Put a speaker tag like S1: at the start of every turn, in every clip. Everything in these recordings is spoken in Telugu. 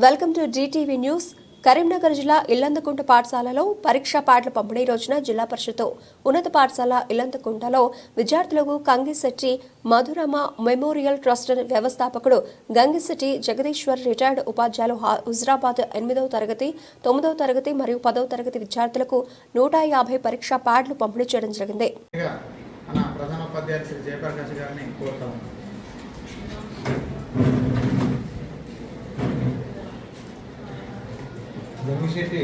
S1: Welcome to Zee TV news. Karimnagar జిల్లా ఇల్లందకుంట పాఠశాలలో పరీక్షా ప్యాడ్ల పంపిణీ రోజున జిల్లా పరిషత్ ఉన్నత పాఠశాల ఇల్లందకుంటలో విద్యార్థులకు కంగిశెట్టి మధురమ మెమోరియల్ ట్రస్ట్ వ్యవస్థాపకుడు గంగిశెట్టి జగదీశ్వర్ రిటైర్డ్ ఉపాధ్యాయులు హుజరాబాద్ 8వ తరగతి 9వ తరగతి మరియు 10వ తరగతి విద్యార్థులకు 150 పరీక్షా ప్యాడ్లు పంపిణీ చేయడం జరిగింది.
S2: గంగిశెట్టి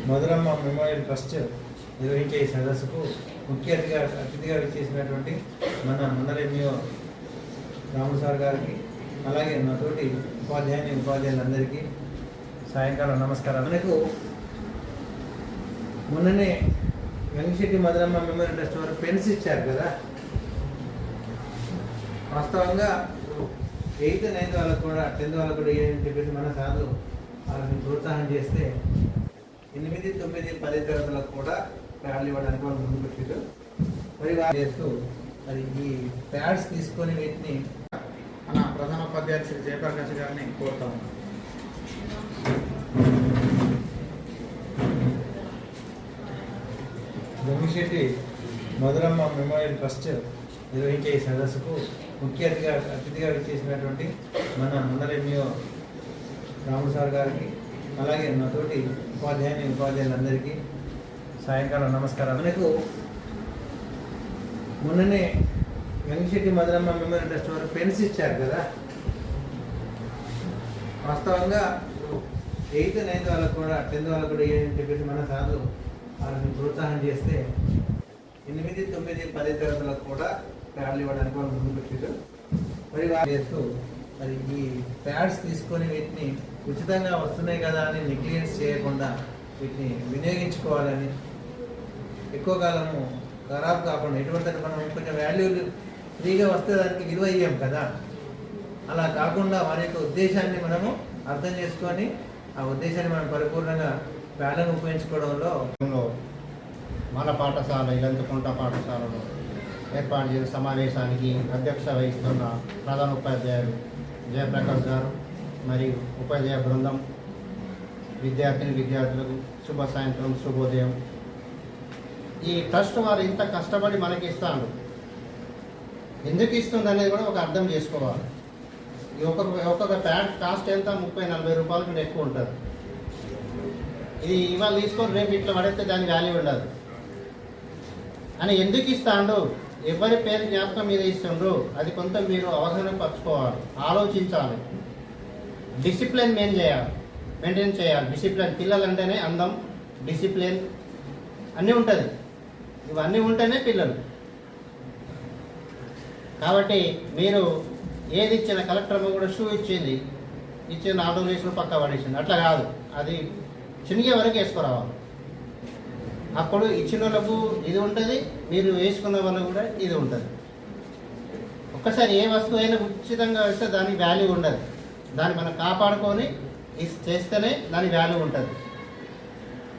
S2: మధురమ్మ మెమోరియల్ ట్రస్ట్ నిర్వహించే ఈ సదస్సుకు ముఖ్య అతిథిగా విచ్చేసినటువంటి మన మండల ఎంఈఓ రాముడు సార్ గారికి, అలాగే నా తోటి ఉపాధ్యాయులందరికీ సాయంకాలం నమస్కారం. మనకు మొన్ననే గంగిశెట్టి మధురమ్మ మెమోరియల్ ట్రస్ట్ వారు పెన్స్ ఇచ్చారు కదా. వాస్తవంగా 8th 9th వాళ్ళకు కూడా 10th వాళ్ళకు కూడా ఏమని చెప్పేసి మన సార్లు వాళ్ళని ప్రోత్సాహం చేస్తే 8, 9, 10 తరగతులకు కూడా ప్యాడ్లు ఇవ్వడానికి వాళ్ళు ముందుకు వచ్చారు. మరి చేస్తూ మరి ఈ ప్యాడ్స్ తీసుకొని వీటిని మన ప్రధాన ఉపాధ్యాయులు శ్రీ జయప్రకాష్ గారిని కోరుతా ఉన్నాం. గంగిశెట్టి మధురమ్మ మెమోరియల్ ట్రస్ట్ నిర్వహించే ఈ సదస్సుకు ముఖ్య అతిథిగా విచ్చేసినటువంటి మన మండల ఎంఈఓ రాముడు సార్ గారికి, అలాగే నా తోటి ఉపాధ్యాయులందరికీ సాయంకాలం నమస్కారం. మనకు మొన్ననే గంగిశెట్టి మధురమ్మ మెమోరియల్ ట్రస్ట్ వారు పెన్స్ ఇచ్చారు కదా. వాస్తవంగా 8th 9th వాళ్ళకు కూడా 10th వాళ్ళకు కూడా ఏమని చెప్పేసి మన సార్లు వాళ్ళని ప్రోత్సాహం చేస్తే 8, 9, 10 తరగతులకు కూడా ప్యాడ్లు ఇవ్వడానికి వాళ్ళు ముందుకు వచ్చారు. మరి చేస్తూ మరి ఈ ప్యాడ్స్ తీసుకొని వీటిని ఉచితంగా వస్తున్నాయి కదా అని నెగ్లిజెన్స్ చేయకుండా వీటిని వినియోగించుకోవాలని, ఎక్కువ కాలము ఖరాబ్ కాకుండా, ఎటువంటి మనం కొంచెం వాల్యూలు ఫ్రీగా వస్తే దానికి విలువ ఇయ్యాం కదా, అలా కాకుండా వారి యొక్క ఉద్దేశాన్ని మనము అర్థం చేసుకొని ఆ ఉద్దేశాన్ని మనం పరిపూర్ణంగా ప్యాడ్లను ఉపయోగించుకోవడంలో
S3: మన పాఠశాల ఇల్లందకుంట పాఠశాలలో ఏర్పాటు చేసిన సమావేశానికి అధ్యక్షత వహిస్తున్న ప్రధాన ఉపాధ్యాయులు జయప్రకాష్ గారు మరియు ఉపాధ్యాయ బృందం, విద్యార్థులకు శుభ సాయంత్రం, శుభోదయం. ఈ ట్రస్ట్ వారు ఇంత కష్టపడి మనకి ఇస్తాడు, ఎందుకు ఇస్తుంది అనేది కూడా ఒక అర్థం చేసుకోవాలి. ఈ ఒక్కొక్క ప్యాడ్ కాస్ట్ ఎంత 30-40 రూపాయల కంటే ఎక్కువ ఉంటుంది. ఇది ఇవాళ తీసుకొని రేపు ఇట్లా పడితే దాని వాల్యూ ఉండదు అని ఎందుకు ఇస్తాడు, ఎవరి పేరు జ్ఞాపకం మీద ఇస్తుండ్రు, అది కొంత మీరు అవగాహన పరచుకోవాలి, ఆలోచించాలి. డిసిప్లిన్ మెయింటైన్ చేయాలి. డిసిప్లిన్, పిల్లలంటేనే అందం, డిసిప్లిన్ అన్నీ ఉంటుంది. ఇవన్నీ ఉంటేనే పిల్లలు. కాబట్టి మీరు ఏది ఇచ్చిన కలెక్టర్ కూడా షూ ఇచ్చిన ఆటో వేసిన పక్క పడేసింది, అట్లా కాదు. అది చినిగే వరకు వేసుకురావాలి. అప్పుడు ఇచ్చిన వాళ్ళకు ఇది ఉంటుంది, మీరు వేసుకున్న వాళ్ళకు కూడా ఇది ఉంటుంది. ఒక్కసారి ఏ వస్తువు అయినా ఉచితంగా వేస్తే దానికి వాల్యూ ఉండదు. దాన్ని మనం కాపాడుకొని చేస్తేనే దాని వాల్యూ ఉంటుంది.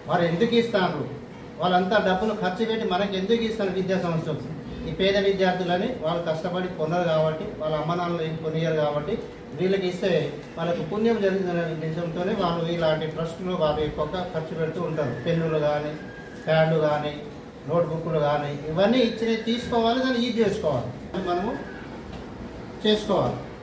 S3: వారు ఎందుకు ఇస్తారు, వాళ్ళంతా డబ్బులు ఖర్చు పెట్టి మనకి ఎందుకు ఇస్తారు విద్యా సంస్థలు? ఈ పేద విద్యార్థులని వాళ్ళు కష్టపడి కొన్నారు కాబట్టి, వాళ్ళ అమ్మ నాన్నలు కొనియారు కాబట్టి వీళ్ళకి ఇస్తే వాళ్ళకు పుణ్యం జరిగిందనే నిజంతోనే వాళ్ళు ఇలాంటి ట్రస్టులో వాళ్ళు ఎక్కువ ఖర్చు పెడుతూ ఉంటారు. పెన్నులు కానీ, ప్యాడ్లు కానీ, నోట్బుక్లు కానీ, ఇవన్నీ ఇచ్చినవి తీసుకోవాలి, దాన్ని యూజ్ చేసుకోవాలి, మనము చేసుకోవాలి.